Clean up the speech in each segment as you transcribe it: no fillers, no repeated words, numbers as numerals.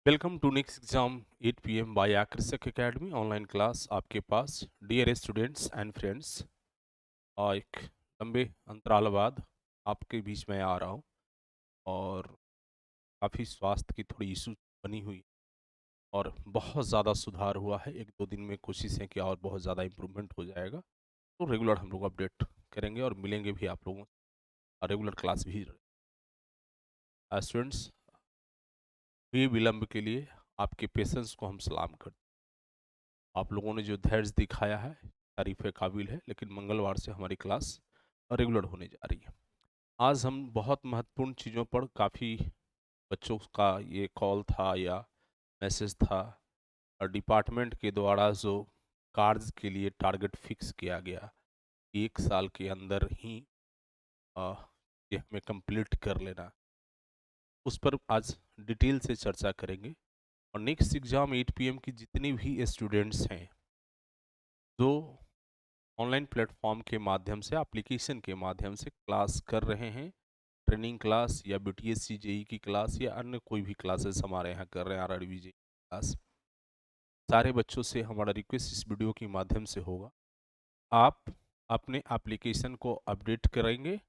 Welcome to next exam 8 PM by Aakarshak academy online class आपके पास। Dear students and friends, और एक लंबे अंतराल बाद आपके बीच में आ रहा हूँ। और काफ़ी स्वास्थ्य की थोड़ी इशू बनी हुई और बहुत ज़्यादा सुधार हुआ है। 1-2 दिन में कोशिश है कि और बहुत ज़्यादा इम्प्रूवमेंट हो जाएगा। तो रेगुलर हम लोग अपडेट करेंगे और मिलेंगे भी आप लोगों और रेगुलर क्लास भी। स्टूडेंट्स, विलंब के लिए आपके पेशेंस को हम सलाम करते हैं। आप लोगों ने जो धैर्य दिखाया है तारीफ़ काबिल है, लेकिन मंगलवार से हमारी क्लास रेगुलर होने जा रही है। आज हम बहुत महत्वपूर्ण चीज़ों पर काफ़ी बच्चों का ये कॉल था या मैसेज था, और डिपार्टमेंट के द्वारा जो कार्य के लिए टारगेट फिक्स किया गया, 1 साल के अंदर ही अ, ये हमें कंप्लीट कर लेना, उस पर आज डिटेल से चर्चा करेंगे। और नेक्स्ट एग्ज़ाम 8 PM की जितनी भी स्टूडेंट्स हैं जो ऑनलाइन प्लेटफॉर्म के माध्यम से, एप्लीकेशन के माध्यम से क्लास कर रहे हैं, ट्रेनिंग क्लास या बीटीएससी जेई की क्लास या अन्य कोई भी क्लासेस हमारे यहाँ कर रहे हैं, आरआरबी जेई क्लास, सारे बच्चों से हमारा रिक्वेस्ट इस वीडियो के माध्यम से होगा, आप अपने एप्लीकेशन को अपडेट करेंगे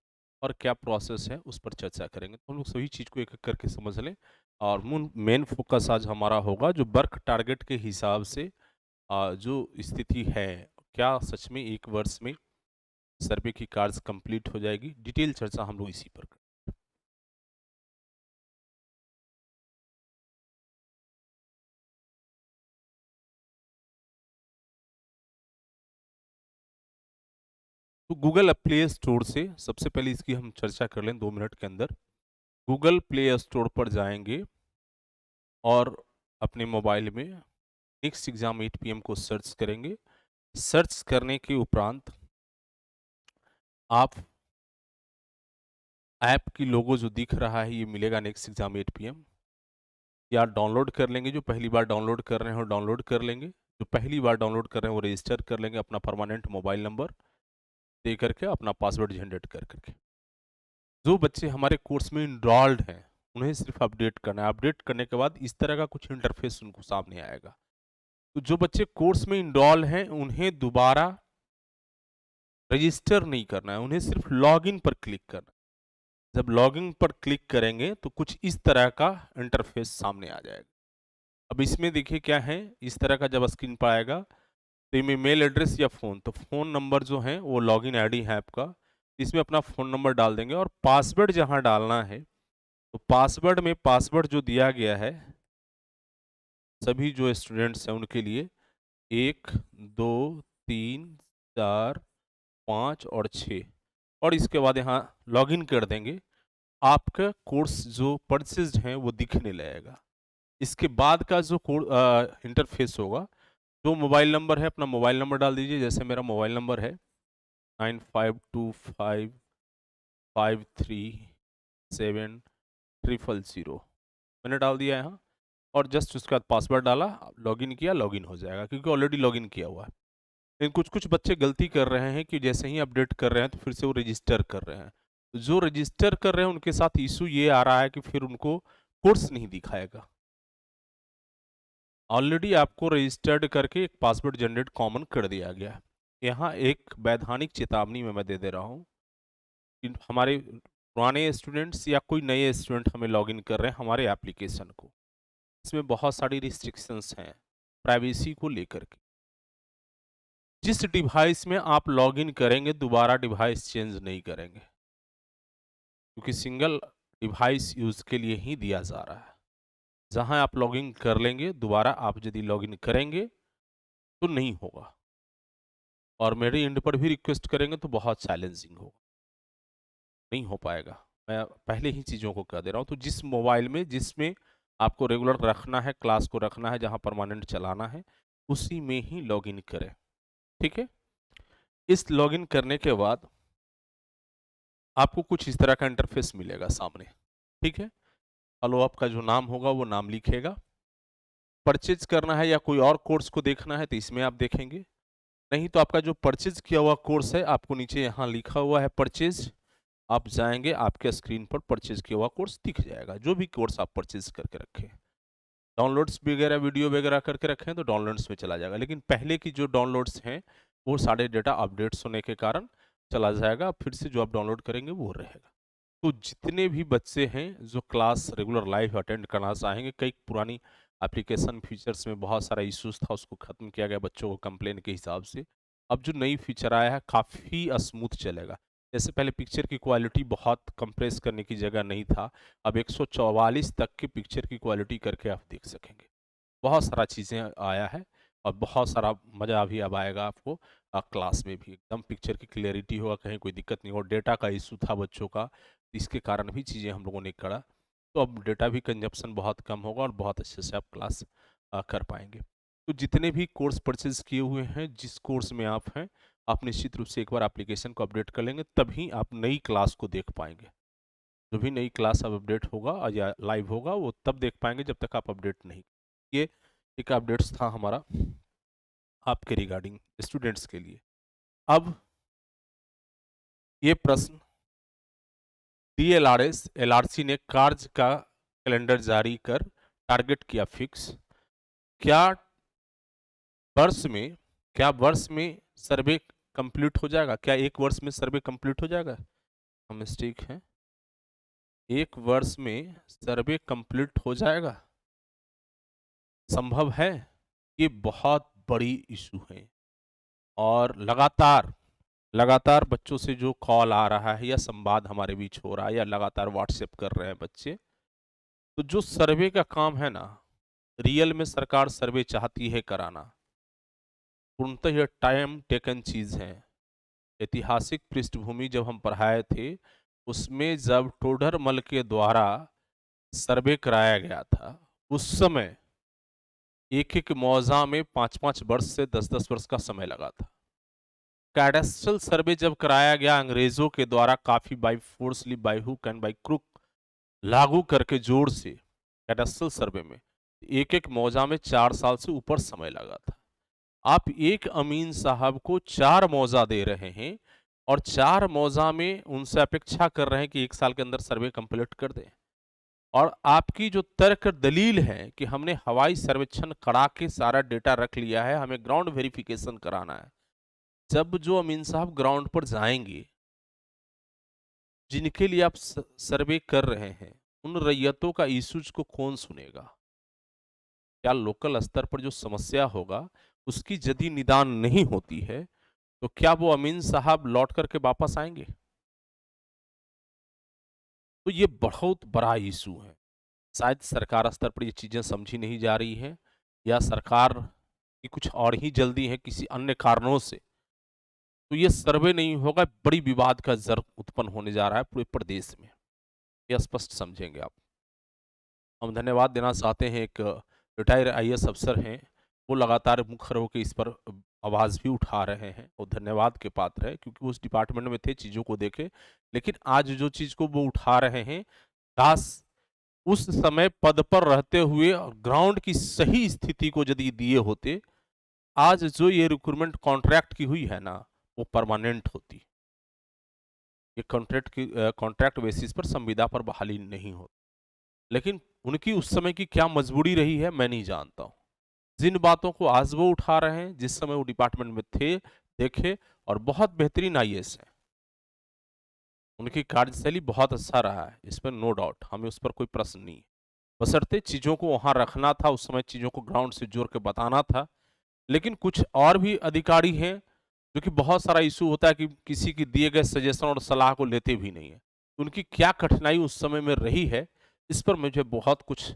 और क्या प्रोसेस है उस पर चर्चा करेंगे। तो हम लोग सभी चीज़ को एक एक करके समझ लें। और मेन फोकस आज हमारा होगा जो वर्क टारगेट के हिसाब से जो स्थिति है, क्या सच में 1 वर्ष में सर्वे की कार्य कंप्लीट हो जाएगी। डिटेल चर्चा हम लोग इसी पर करें। तो गूगल प्ले स्टोर से सबसे पहले इसकी हम चर्चा कर लें 2 मिनट के अंदर। गूगल प्ले स्टोर पर जाएंगे और अपने मोबाइल में नेक्स्ट एग्जाम 8 PM को सर्च करेंगे। सर्च करने के उपरांत आप ऐप की लोगो जो दिख रहा है ये मिलेगा नेक्स्ट एग्जाम 8 PM, या डाउनलोड कर लेंगे। जो पहली बार डाउनलोड कर रहे हो डाउनलोड कर लेंगे, जो पहली बार डाउनलोड कर रहे हैं वो रजिस्टर कर लेंगे अपना परमानेंट मोबाइल नंबर दे करके, अपना पासवर्ड जनरेट कर करके। जो बच्चे हमारे कोर्स में इनरोल्ड हैं उन्हें सिर्फ अपडेट करना है। अपडेट करने के बाद इस तरह का कुछ इंटरफेस उनको सामने आएगा। तो जो बच्चे कोर्स में इनरोल हैं उन्हें दोबारा रजिस्टर नहीं करना है, उन्हें सिर्फ लॉगिन पर क्लिक करना है। जब लॉगिन पर क्लिक करेंगे तो कुछ इस तरह का इंटरफेस सामने आ जाएगा। अब इसमें देखिए क्या है, इस तरह का जब स्क्रीन पर आएगा तो इसमें मेल एड्रेस या फ़ोन, तो फ़ोन नंबर जो है वो लॉगिन आईडी है आपका, इसमें अपना फ़ोन नंबर डाल देंगे और पासवर्ड जहाँ डालना है तो पासवर्ड में पासवर्ड जो दिया गया है सभी जो स्टूडेंट्स हैं उनके लिए 1, 2, 3, 4, 5 और 6, और इसके बाद यहाँ लॉगिन कर देंगे। आपका कोर्स जो परचेज्ड है वो दिखने लगेगा। इसके बाद का जो इंटरफेस होगा, जो मोबाइल नंबर है अपना मोबाइल नंबर डाल दीजिए। जैसे मेरा मोबाइल नंबर है 9525537000, मैंने डाल दिया यहाँ और जस्ट उसके बाद पासवर्ड डाला, लॉगिन किया, लॉगिन हो जाएगा क्योंकि ऑलरेडी लॉगिन किया हुआ है। लेकिन कुछ कुछ बच्चे गलती कर रहे हैं कि जैसे ही अपडेट कर रहे हैं तो फिर से वो रजिस्टर कर रहे हैं। तो जो रजिस्टर कर रहे हैं उनके साथ इशू ये आ रहा है कि फिर उनको कोर्स नहीं दिखाएगा। ऑलरेडी आपको रजिस्टर्ड करके एक पासवर्ड जनरेट कॉमन कर दिया गया है। यहाँ एक वैधानिक चेतावनी में मैं दे दे रहा हूँ कि हमारे पुराने स्टूडेंट्स या कोई नए स्टूडेंट हमें लॉगिन कर रहे हैं हमारे एप्लीकेशन को, इसमें बहुत सारी रिस्ट्रिक्शंस हैं प्राइवेसी को लेकर के। जिस डिवाइस में आप लॉगिन करेंगे दोबारा डिवाइस चेंज नहीं करेंगे, क्योंकि सिंगल डिवाइस यूज़ के लिए ही दिया जा रहा है। जहाँ आप लॉगिन कर लेंगे दोबारा आप यदि लॉगिन करेंगे तो नहीं होगा, और मेरे एंड पर भी रिक्वेस्ट करेंगे तो बहुत चैलेंजिंग होगा, नहीं हो पाएगा। मैं पहले ही चीज़ों को कह दे रहा हूँ। तो जिस मोबाइल में जिसमें आपको रेगुलर रखना है, क्लास को रखना है, जहाँ परमानेंट चलाना है, उसी में ही लॉगिन करें। ठीक है? इस लॉगिन करने के बाद आपको कुछ इस तरह का इंटरफेस मिलेगा सामने। ठीक है? फॉलो अप का जो नाम होगा वो नाम लिखिएगा। परचेज करना है या कोई और कोर्स को देखना है तो इसमें आप देखेंगे। नहीं तो आपका जो परचेज किया हुआ कोर्स है आपको नीचे यहाँ लिखा हुआ है परचेज, आप जाएंगे आपके स्क्रीन पर परचेज किया हुआ कोर्स दिख जाएगा, जो भी कोर्स आप परचेज करके रखें। डाउनलोड्स वगैरह वीडियो वगैरह करके रखे हैं तो डाउनलोड्स में चला जाएगा, लेकिन पहले की जो डाउनलोड्स हैं वो सारे डेटा अपडेट्स होने के कारण चला जाएगा, फिर से जो आप डाउनलोड करेंगे वो रहेगा। तो जितने भी बच्चे हैं जो क्लास रेगुलर लाइव अटेंड करना चाहेंगे, कई पुरानी एप्लीकेशन फीचर्स में बहुत सारा इश्यूज था, उसको ख़त्म किया गया बच्चों को कंप्लेन के हिसाब से। अब जो नई फीचर आया है काफ़ी स्मूथ चलेगा। जैसे पहले पिक्चर की क्वालिटी बहुत कंप्रेस करने की जगह नहीं था, अब 144 तक की पिक्चर की क्वालिटी करके आप देख सकेंगे। बहुत सारा चीज़ें आया है और बहुत सारा मज़ा भी अब आएगा आपको क्लास में भी। एकदम पिक्चर की क्लियरिटी होगा, कहीं कोई दिक्कत नहीं होगा। डेटा का इशू था बच्चों का, इसके कारण भी चीज़ें हम लोगों ने करा, तो अब डेटा भी कंजप्शन बहुत कम होगा और बहुत अच्छे से आप क्लास कर पाएंगे। तो जितने भी कोर्स परचेज किए हुए हैं, जिस कोर्स में आप हैं, आप निश्चित रूप से एक बार एप्लीकेशन को अपडेट कर लेंगे, तभी आप नई क्लास को देख पाएंगे। जो भी नई क्लास अब अपडेट होगा या लाइव होगा वो तब देख पाएंगे जब तक आप अपडेट नहीं। ये एक अपडेट्स था हमारा आपके रिगार्डिंग स्टूडेंट्स के लिए। अब ये प्रश्न, DLRS LRC ने कार्य का कैलेंडर जारी कर टारगेट किया फिक्स। क्या वर्ष में क्या वर्ष में सर्वे कंप्लीट हो जाएगा? क्या एक वर्ष में सर्वे कंप्लीट हो जाएगा? हम मिस्टेक है, एक वर्ष में सर्वे कंप्लीट हो जाएगा? संभव है? ये बहुत बड़ी इशू है और लगातार लगातार बच्चों से जो कॉल आ रहा है या संवाद हमारे बीच हो रहा है या लगातार व्हाट्सएप कर रहे हैं बच्चे, तो जो सर्वे का काम है ना, रियल में सरकार सर्वे चाहती है कराना, पूर्णतः यह टाइम टेकन चीज है। ऐतिहासिक पृष्ठभूमि जब हम पढ़ाए थे, उसमें जब टोडरमल के द्वारा सर्वे कराया गया था, उस समय एक एक मौजा में 5-5 वर्ष से 10-10 वर्ष का समय लगा था। कैडेस्ट्रल सर्वे जब कराया गया अंग्रेजों के द्वारा, काफी by forcibly, by hook and by crook लागू करके जोर से, कैडेस्ट्रल सर्वे में एक एक मौजा में 4 साल से ऊपर समय लगा था। आप एक अमीन साहब को 4 मौजा दे रहे हैं और 4 मौजा में उनसे अपेक्षा कर रहे हैं कि 1 साल के अंदर सर्वे कंप्लीट कर दें। और आपकी जो तर्क दलील है कि हमने हवाई सर्वेक्षण करा के सारा डेटा रख लिया है, हमें ग्राउंड वेरिफिकेशन कराना है। जब जो अमीन साहब ग्राउंड पर जाएंगे, जिनके लिए आप सर्वे कर रहे हैं, उन रैयतों का इश्यूज को कौन सुनेगा? क्या लोकल स्तर पर जो समस्या होगा उसकी यदि निदान नहीं होती है, तो क्या वो अमीन साहब लौट करके वापस आएंगे? तो ये बहुत बड़ा इशू है। शायद सरकार स्तर पर ये चीजें समझी नहीं जा रही हैं, या सरकार की कुछ और ही जल्दी है किसी अन्य कारणों से। तो ये सर्वे नहीं होगा, बड़ी विवाद का जर उत्पन्न होने जा रहा है पूरे प्रदेश में। ये स्पष्ट समझेंगे आप। हम धन्यवाद देना चाहते हैं, एक रिटायर IAS अफसर हैं, वो लगातार मुखर होकर इस पर आवाज़ भी उठा रहे हैं और धन्यवाद के पात्र है, क्योंकि वो उस डिपार्टमेंट में थे, चीज़ों को देखे। लेकिन आज जो चीज़ को वो उठा रहे हैं, काश उस समय पद पर रहते हुए ग्राउंड की सही स्थिति को यदि दिए होते, आज जो ये रिक्रूटमेंट कॉन्ट्रैक्ट की हुई है ना, वो परमानेंट होती। ये कॉन्ट्रैक्ट बेसिस पर संविदा पर बहाली नहीं होती। लेकिन उनकी उस समय की क्या मजबूरी रही है मैं नहीं जानता हूँ। जिन बातों को आज वो उठा रहे हैं, जिस समय वो डिपार्टमेंट में थे, देखे, और बहुत बेहतरीन IAS हैं। उनकी कार्यशैली बहुत अच्छा रहा है, इस पर नो डाउट, हमें उस पर कोई प्रश्न नहीं। बशर्ते चीज़ों को वहाँ रखना था, उस समय चीज़ों को ग्राउंड से जोड़ के बताना था। लेकिन कुछ और भी अधिकारी हैं जो कि बहुत सारा इशू होता है कि किसी की दिए गए सजेशन और सलाह को लेते भी नहीं है। उनकी क्या कठिनाई उस समय में रही है, इस पर मुझे बहुत कुछ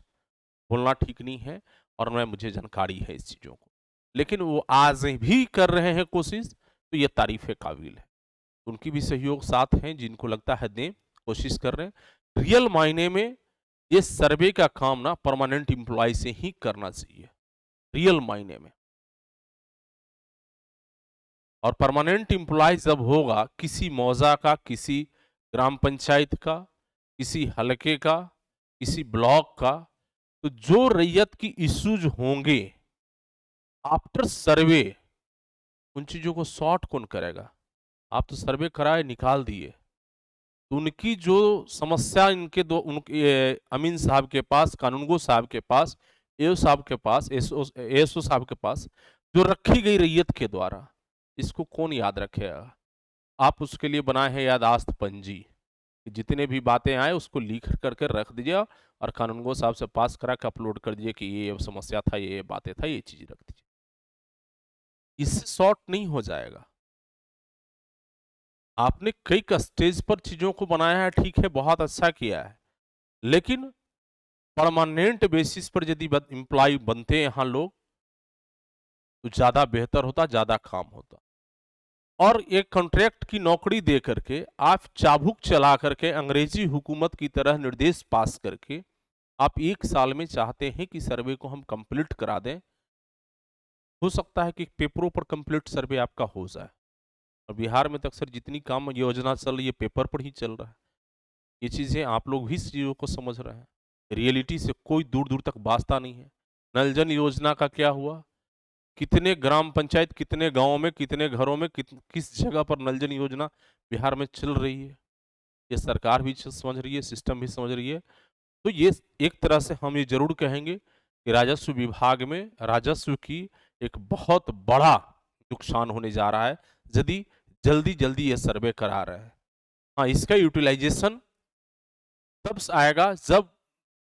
बोलना ठीक नहीं है और मुझे जानकारी है इस चीज़ों को। लेकिन वो आज भी कर रहे हैं कोशिश, तो ये तारीफ़ काबिल है। उनकी भी सहयोग साथ हैं, जिनको लगता है दें, कोशिश कर रहे हैं। रियल मायने में ये सर्वे का काम ना परमानेंट एम्प्लॉय से ही करना चाहिए, रियल मायने में। और परमानेंट एम्प्लॉय जब होगा किसी मौजा का, किसी ग्राम पंचायत का, किसी हलके का, किसी ब्लॉक का, तो जो रैयत की इश्यूज होंगे आफ्टर सर्वे, उन चीजों को सॉर्ट कौन करेगा? आप तो सर्वे कराए निकाल दिए, तो उनकी जो समस्या, इनके दो उनके अमीन साहब के पास, कानूनगो साहब के पास एओ साहब के पास, एएसओ साहब के पास जो रखी गई रैयत के द्वारा, इसको कौन याद रखेगा? आप उसके लिए बनाए हैं याददाश्त पंजी, जितने भी बातें आए उसको लिख करके रख दीजिए और कानूनगो साहब से पास करा के अपलोड कर दीजिए कि ये समस्या था, ये बातें था, ये चीज रख दीजिए। इससे शॉर्ट नहीं हो जाएगा। आपने कई स्टेज पर चीजों को बनाया है, ठीक है, बहुत अच्छा किया है, लेकिन परमानेंट बेसिस पर यदि एम्प्लॉय बनते हैं यहाँ लोग, तो ज्यादा बेहतर होता, ज्यादा काम होता। और एक कॉन्ट्रैक्ट की नौकरी दे करके आप चाबुक चला करके अंग्रेजी हुकूमत की तरह निर्देश पास करके आप 1 साल में चाहते हैं कि सर्वे को हम कंप्लीट करा दें। हो सकता है कि पेपरों पर कंप्लीट सर्वे आपका हो जाए, और बिहार में तो अक्सर जितनी काम योजना चल रही है पेपर पर ही चल रहा है। ये चीजें आप लोग भी इस चीजों को समझ रहे हैं, रियलिटी से कोई दूर दूर तक वास्ता नहीं है। नल जल योजना का क्या हुआ? कितने ग्राम पंचायत, कितने गांवों में, कितने घरों में, किस जगह पर नल जल योजना बिहार में चल रही है? ये सरकार भी समझ रही है, सिस्टम भी समझ रही है। तो ये एक तरह से हम ये जरूर कहेंगे कि राजस्व विभाग में राजस्व की एक बहुत बड़ा नुकसान होने जा रहा है यदि जल्दी जल्दी ये सर्वे करा रहे हैं। हाँ, इसका यूटिलाइजेशन तब आएगा जब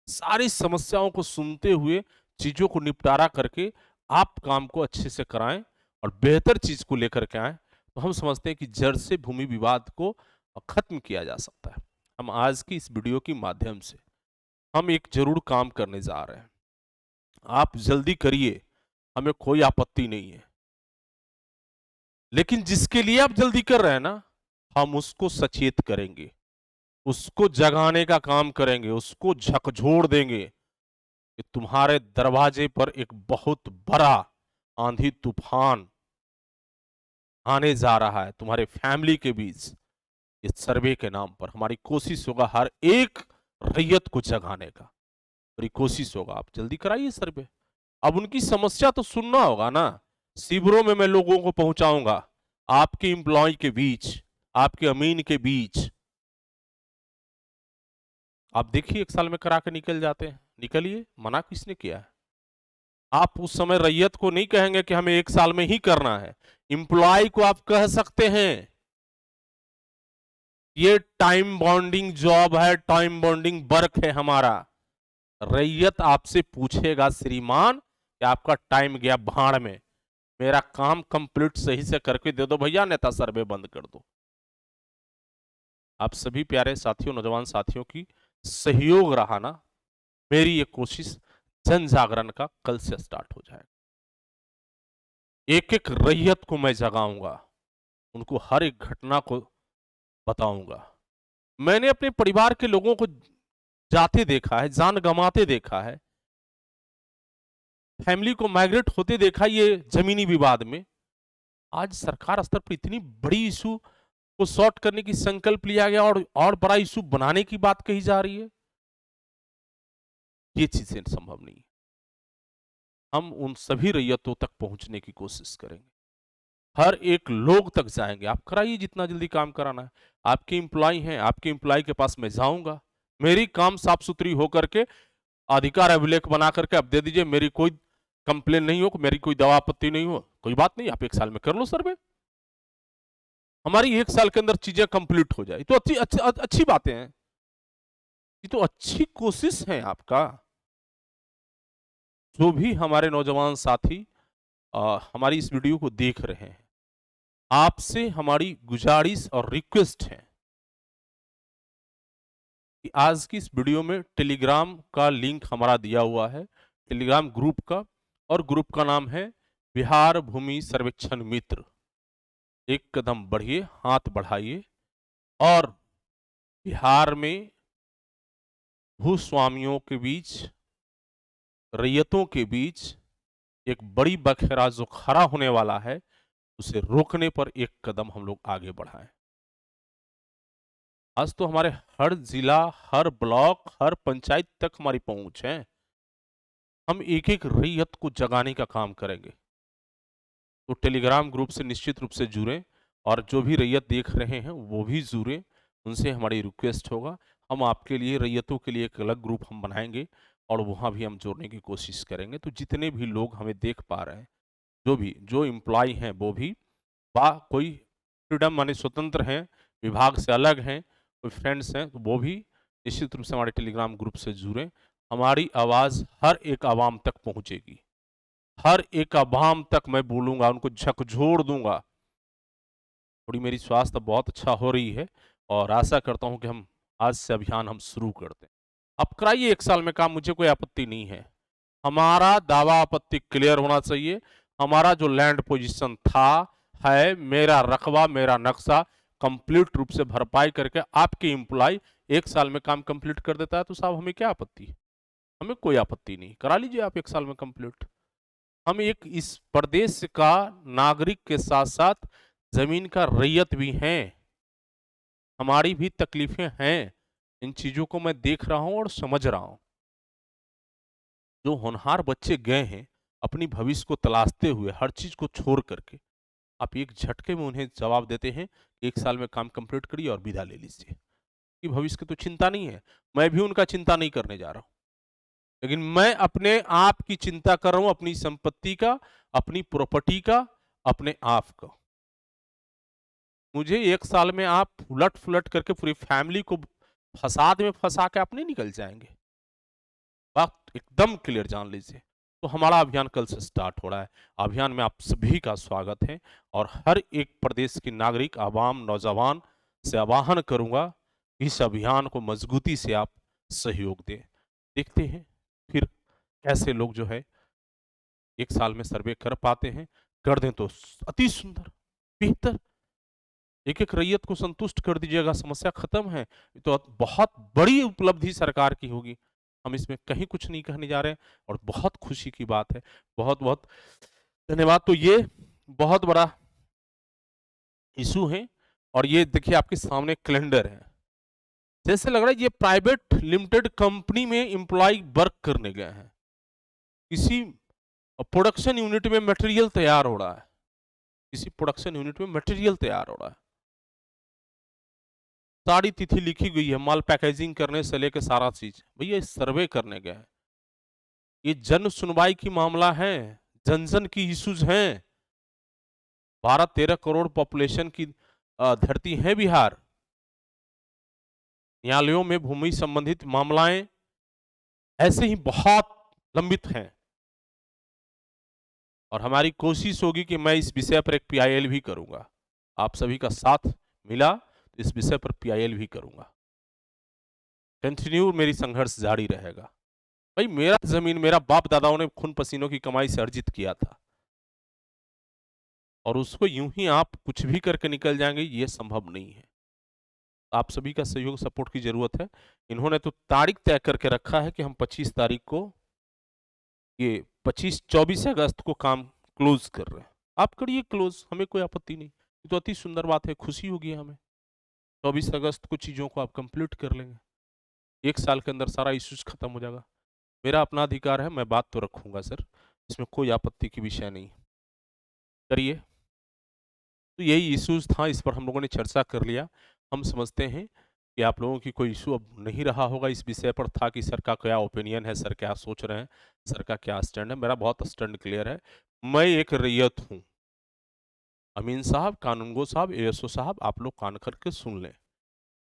सारी समस्याओं को सुनते हुए चीजों को निपटारा करके आप काम को अच्छे से कराएं और बेहतर चीज को लेकर के आए, तो हम समझते हैं कि जड़ से भूमि विवाद को खत्म किया जा सकता है। हम आज की इस वीडियो के माध्यम से हम एक जरूर काम करने जा रहे हैं। आप जल्दी करिए, हमें कोई आपत्ति नहीं है, लेकिन जिसके लिए आप जल्दी कर रहे हैं ना, हम उसको सचेत करेंगे, उसको जगाने का काम करेंगे, उसको झकझोर देंगे कि तुम्हारे दरवाजे पर एक बहुत बड़ा आंधी तूफान आने जा रहा है तुम्हारे फैमिली के बीच। इस सर्वे के नाम पर हमारी कोशिश होगा हर एक रैयत को जगाने का, मेरी कोशिश होगा। आप जल्दी कराइए सर्वे। अब उनकी समस्या तो सुनना होगा ना, शिविरों में मैं लोगों को पहुंचाऊंगा, आपके एम्प्लॉय के बीच, आपके अमीन के बीच। आप देखिए 1 साल में करा के निकल जाते हैं, निकलिए, मना किसने किया है? आप उस समय रैयत को नहीं कहेंगे कि हमें 1 साल में ही करना है, एम्प्लॉय को आप कह सकते हैं ये टाइम बॉन्डिंग जॉब है, टाइम बॉन्डिंग वर्क है हमारा। रैयत आपसे पूछेगा श्रीमान कि आपका टाइम गया भाड़ में, मेरा काम कंप्लीट सही से करके दे दो भैया, नेता सर्वे बंद कर दो। आप सभी प्यारे साथियों, नौजवान साथियों की सहयोग रहा ना, मेरी ये कोशिश जन जागरण का कल से स्टार्ट हो जाएगा। एक एक रैयत को मैं जगाऊंगा, उनको हर एक घटना को बताऊंगा। मैंने अपने परिवार के लोगों को जाते देखा है, जान गंवाते देखा है, फैमिली को माइग्रेट होते देखा ये जमीनी विवाद में। आज सरकार स्तर पर इतनी बड़ी इशू को सॉर्ट करने की संकल्प लिया गया और बड़ा इशू बनाने की बात कही जा रही है। ये चीजें संभव नहीं। हम उन सभी रैयतों तक पहुंचने की कोशिश करेंगे, हर एक लोग तक जाएंगे। आप कराइए जितना जल्दी काम कराना है। आपके एम्प्लॉय हैं, आपके एम्प्लॉय के पास मैं जाऊंगा, मेरी काम साफ सुथरी होकर के अधिकार अभिलेख बना करके आप दे दीजिए, मेरी कोई कंप्लेन नहीं हो, मेरी कोई दवा आपत्ति नहीं हो, कोई बात नहीं, आप 1 साल में कर लो सर्वे, हमारी 1 साल के अंदर चीजें कंप्लीट हो जाए तो अच्छी बातें हैं। ये तो अच्छी कोशिश है आपका। जो भी हमारे नौजवान साथी हमारी इस वीडियो को देख रहे हैं, आपसे हमारी गुजारिश और रिक्वेस्ट है कि आज की इस वीडियो में टेलीग्राम का लिंक हमारा दिया हुआ है, टेलीग्राम ग्रुप का, और ग्रुप का नाम है बिहार भूमि सर्वेक्षण मित्र। एक कदम बढ़िए, हाथ बढ़ाइए और बिहार में भूस्वामियों के बीच, रैयतों के बीच एक बड़ी बखेरा जो खड़ा होने वाला है, उसे रोकने पर एक कदम हम लोग आगे बढ़ाएं। आज तो हमारे हर जिला, हर ब्लॉक, हर पंचायत तक हमारी पहुंच है। हम एक एक रैयत को जगाने का काम करेंगे। तो टेलीग्राम ग्रुप से निश्चित रूप से जुड़ें, और जो भी रैयत देख रहे हैं वो भी जुड़ें, उनसे हमारी रिक्वेस्ट होगा। हम आपके लिए, रैयतों के लिए एक अलग ग्रुप हम बनाएंगे और वहाँ भी हम जोड़ने की कोशिश करेंगे। तो जितने भी लोग हमें देख पा रहे हैं, जो एम्प्लॉय हैं वो भी कोई फ्रीडम माने स्वतंत्र हैं, विभाग से अलग हैं, कोई फ्रेंड्स हैं, तो वो भी निश्चित रूप से हमारे टेलीग्राम ग्रुप से जुड़ें। हमारी आवाज़ हर एक आवाम तक पहुँचेगी। हर एक आवाम तक मैं बोलूँगा, उनको झकझोर दूँगा। थोड़ी मेरी स्वास्थ्य बहुत अच्छा हो रही है और आशा करता हूँ कि हम आज से अभियान हम शुरू करते हैं। आप कराइए 1 साल में काम, मुझे कोई आपत्ति नहीं है। हमारा दावा आपत्ति क्लियर होना चाहिए। हमारा जो लैंड पोजीशन था, है, मेरा रकबा, मेरा नक्शा कंप्लीट रूप से भरपाई करके आपके एम्प्लॉय 1 साल में काम कंप्लीट कर देता है तो साहब हमें क्या आपत्ति है? हमें कोई आपत्ति नहीं। करा लीजिए आप 1 साल में कंप्लीट। हम एक इस प्रदेश का नागरिक के साथ-साथ ज़मीन का रैयत भी हैं। हमारी भी तकलीफ़ें हैं। इन चीज़ों को मैं देख रहा हूँ और समझ रहा हूँ। जो होनहार बच्चे गए हैं, अपनी भविष्य को तलाशते हुए हर चीज़ को छोड़ करके, आप एक झटके में उन्हें जवाब देते हैं, 1 साल में काम कंप्लीट करिए और विदा ले लीजिए। कि भविष्य की तो चिंता नहीं है। मैं भी उनका चिंता नहीं करने जा रहा हूँ। लेकिन मैं अपने आप की चिंता कर रहा हूँ, अपनी संपत्ति का, अपनी प्रॉपर्टी का, अपने आप का। मुझे 1 साल में आप उलट-फुलट करके पूरी फैमिली को फसाद में फँसा के आप नहीं निकल जाएँगे। बात एकदम क्लियर जान लीजिए। तो हमारा अभियान कल से स्टार्ट हो रहा है। अभियान में आप सभी का स्वागत है और हर एक प्रदेश के नागरिक, आवाम, नौजवान से आह्वान करूँगा, इस अभियान को मज़बूती से आप सहयोग दें। देखते हैं फिर कैसे लोग जो है 1 साल में सर्वे कर पाते हैं। कर दें तो अति सुंदर, बेहतर। एक-एक रैयत को संतुष्ट कर दीजिएगा, समस्या खत्म है। तो बहुत बड़ी उपलब्धि सरकार की होगी। हम इसमें कहीं कुछ नहीं कहने जा रहे हैं और बहुत खुशी की बात है। बहुत-बहुत धन्यवाद। तो ये बहुत बड़ा इश्यू है और ये देखिए आपके सामने कैलेंडर है। जैसे लग रहा है ये प्राइवेट लिमिटेड कंपनी में एम्प्लॉयी वर्क करने गए हैं। किसी प्रोडक्शन यूनिट में मटेरियल तैयार हो रहा है। किसी प्रोडक्शन यूनिट में मटेरियल तैयार हो रहा है। सारी तिथि लिखी गई है, माल पैकेजिंग करने से लेके सारा चीज। भैया सर्वे करने गए हैं। ये जन सुनवाई की मामला है, जन जन की इश्यूज हैं। 12-13 करोड़ पॉपुलेशन की धरती है बिहार। न्यायालयों में भूमि संबंधित मामलाएं ऐसे ही बहुत लंबित हैं और हमारी कोशिश होगी कि मैं इस विषय पर एक पीआईएल भी करूंगा। आप सभी का साथ मिला तो इस विषय पर पीआईएल भी करूंगा। कंटिन्यू मेरी संघर्ष जारी रहेगा। भाई मेरा जमीन मेरा बाप दादाओं ने खून पसीनों की कमाई से अर्जित किया था और उसको यूं ही आप कुछ भी करके निकल जाएंगे, ये संभव नहीं है। आप सभी का सहयोग सपोर्ट की जरूरत है। इन्होंने तो तारीख तय करके रखा है कि हम 25 तारीख को ये 24 अगस्त को काम क्लोज कर रहे हैं। आप करिए क्लोज, हमें कोई आपत्ति नहीं। ये तो अति सुंदर बात है, खुशी होगी हमें। 24 अगस्त को चीजों को आप कंप्लीट कर लेंगे। 1 साल के अंदर सारा इश्यूज खत्म हो जाएगा। मेरा अपना अधिकार है, मैं बात तो रखूंगा सर, इसमें कोई आपत्ति की विषय नहीं। करिए। तो यही इश्यूज था, इस पर हम लोगों ने चर्चा कर लिया। हम समझते हैं कि आप लोगों की कोई इशू अब नहीं रहा होगा इस विषय पर। था कि सर का क्या ओपिनियन है, सर क्या सोच रहे हैं, सर का क्या स्टैंड है। मेरा बहुत स्टैंड क्लियर है। मैं एक रैयत हूँ। अमीन साहब, कानूनगो साहब, एएसओ साहब, आप लोग कान करके सुन लें।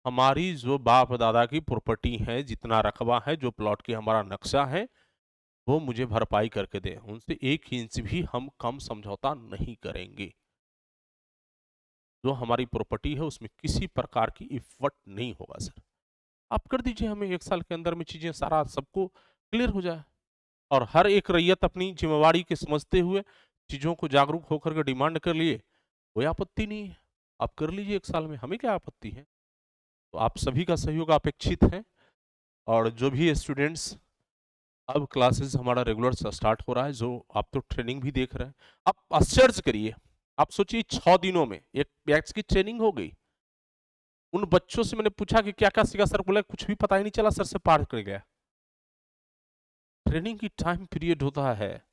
हमारी जो बाप दादा की प्रॉपर्टी है, जितना रकबा है, जो प्लॉट की हमारा नक्शा है, वो मुझे भरपाई करके दें। उनसे 1 इंच भी हम कम समझौता नहीं करेंगे। जो हमारी प्रॉपर्टी है उसमें किसी प्रकार की इफर्ट नहीं होगा सर। आप कर दीजिए, हमें 1 साल के अंदर में चीजें सारा सबको क्लियर हो जाए और हर एक रैयत अपनी जिम्मेवारी के समझते हुए चीजों को जागरूक होकर के डिमांड कर लिए, कोई आपत्ति नहीं है। आप कर लीजिए 1 साल में, हमें क्या आपत्ति है। तो आप सभी का सहयोग अपेक्षित है और जो भी स्टूडेंट्स, अब क्लासेस हमारा रेगुलर स्टार्ट हो रहा है, जो आप तो ट्रेनिंग भी देख रहे हैं। आप आश्चर्य करिए, आप सोचिए 6 दिनों में एक बैच की ट्रेनिंग हो गई। उन बच्चों से मैंने पूछा कि क्या-क्या सीखा, सर बोले कुछ भी पता ही नहीं चला, सर से पार कर गया। ट्रेनिंग की टाइम पीरियड होता है।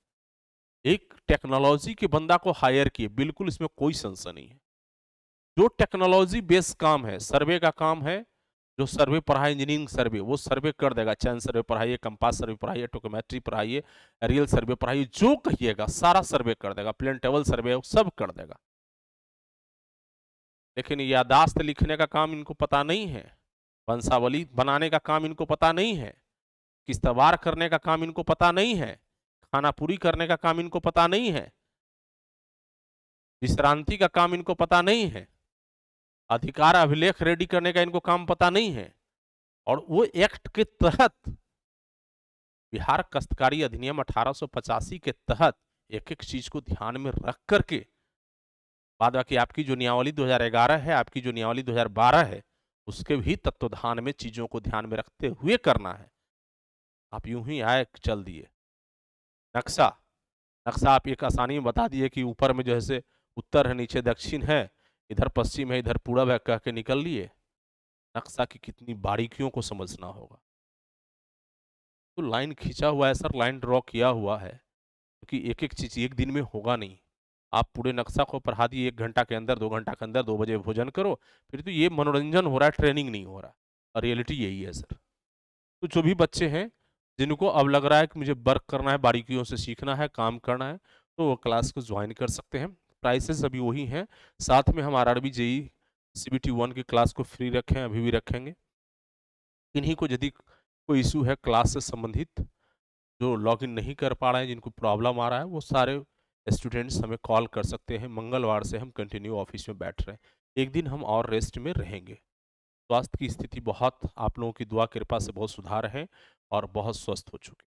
एक टेक्नोलॉजी के बंदा को हायर किए, बिल्कुल इसमें कोई संशय नहीं है। जो टेक्नोलॉजी बेस्ड काम है, सर्वे का काम है, जो सर्वे पढ़ाए इंजीनियरिंग सर्वे, वो सर्वे कर देगा। चैन सर्वे पढ़ाइए, कंपास सर्वे पढ़ाइए, टोकोमेट्री पढ़ाइए, एरियल सर्वे पढ़ाइए, जो कहिएगा सारा सर्वे कर देगा। प्लेन टेबल सर्वे सब कर देगा। लेकिन यादाश्त लिखने का काम इनको पता नहीं है, वंशावली बनाने का काम इनको पता नहीं है, किस्तवार करने का काम इनको पता नहीं है, खाना पूरी करने का काम इनको पता नहीं है, विश्रांति का काम इनको पता नहीं है, अधिकार अभिलेख रेडी करने का इनको काम पता नहीं है। और वो एक्ट के तहत, बिहार काश्तकारी अधिनियम 1885 के तहत एक एक चीज को ध्यान में रख करके, बाद बाकी आपकी जो नियमावली 2011 है, आपकी जो नियमावली 2012 है, उसके भी तत्वधान में चीजों को ध्यान में रखते हुए करना है। आप यूं ही आए चल दिए। नक्शा नक्शा आप एक आसानी में बता दिए कि ऊपर में जो है से उत्तर है, नीचे दक्षिण है, इधर पश्चिम है, इधर पूरब है, कह के निकल लिए। नक्शा की कितनी बारीकियों को समझना होगा। तो लाइन खींचा हुआ है सर, लाइन ड्रॉ किया हुआ है, क्योंकि एक एक चीज एक दिन में होगा नहीं। आप पूरे नक्शा को पढ़ा दिए 1 घंटा के अंदर, 2 घंटा के अंदर, 2 बजे भोजन करो, फिर तो ये मनोरंजन हो रहा है, ट्रेनिंग नहीं हो रहा। और रियलिटी यही है सर। तो जो भी बच्चे हैं जिनको अब लग रहा है कि मुझे वर्क करना है, बारीकियों से सीखना है, काम करना है, तो वो क्लास को ज्वाइन कर सकते हैं। प्राइसेस अभी वही हैं। साथ में हम आरआरबी जेई सीबीटी 1 की क्लास को फ्री रखे हैं, अभी भी रखेंगे। इन्हीं को यदि कोई इशू है क्लास से संबंधित, जो लॉगिन नहीं कर पा रहे हैं, जिनको प्रॉब्लम आ रहा है, वो सारे स्टूडेंट्स हमें कॉल कर सकते हैं। मंगलवार से हम कंटिन्यू ऑफिस में बैठ रहे हैं। एक दिन हम और रेस्ट में रहेंगे। स्वास्थ्य की स्थिति बहुत, आप लोगों की दुआ कृपा से बहुत सुधार है और बहुत स्वस्थ हो चुके,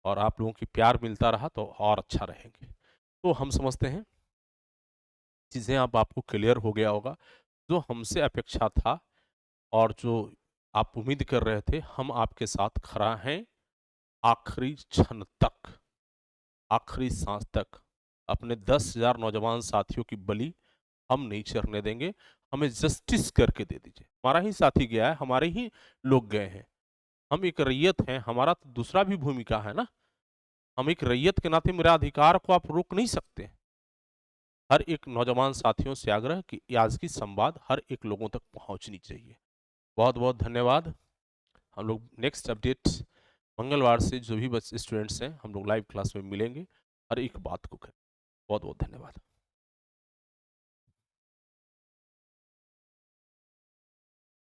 और आप लोगों की प्यार मिलता रहा तो और अच्छा रहेंगे। तो हम समझते हैं चीज़ें अब आपको क्लियर हो गया होगा। जो हमसे अपेक्षा था और जो आप उम्मीद कर रहे थे, हम आपके साथ खड़ा हैं आखिरी क्षण तक, आखिरी सांस तक। अपने 10,000 नौजवान साथियों की बलि हम नहीं चढ़ने देंगे। हमें जस्टिस करके दे दीजिए। हमारा ही साथी गया है, हमारे ही लोग गए हैं। हम एक रैयत हैं, हमारा तो दूसरा भी भूमिका है ना। हम एक रैयत के नाते मेरा अधिकार को आप रोक नहीं सकते। हर एक नौजवान साथियों से आग्रह कि आज की संवाद हर एक लोगों तक पहुंचनी चाहिए। बहुत बहुत धन्यवाद। हम लोग नेक्स्ट अपडेट मंगलवार से जो भी स्टूडेंट्स हैं, हम लोग लाइव क्लास में मिलेंगे, हर एक बात को करें। बहुत बहुत धन्यवाद।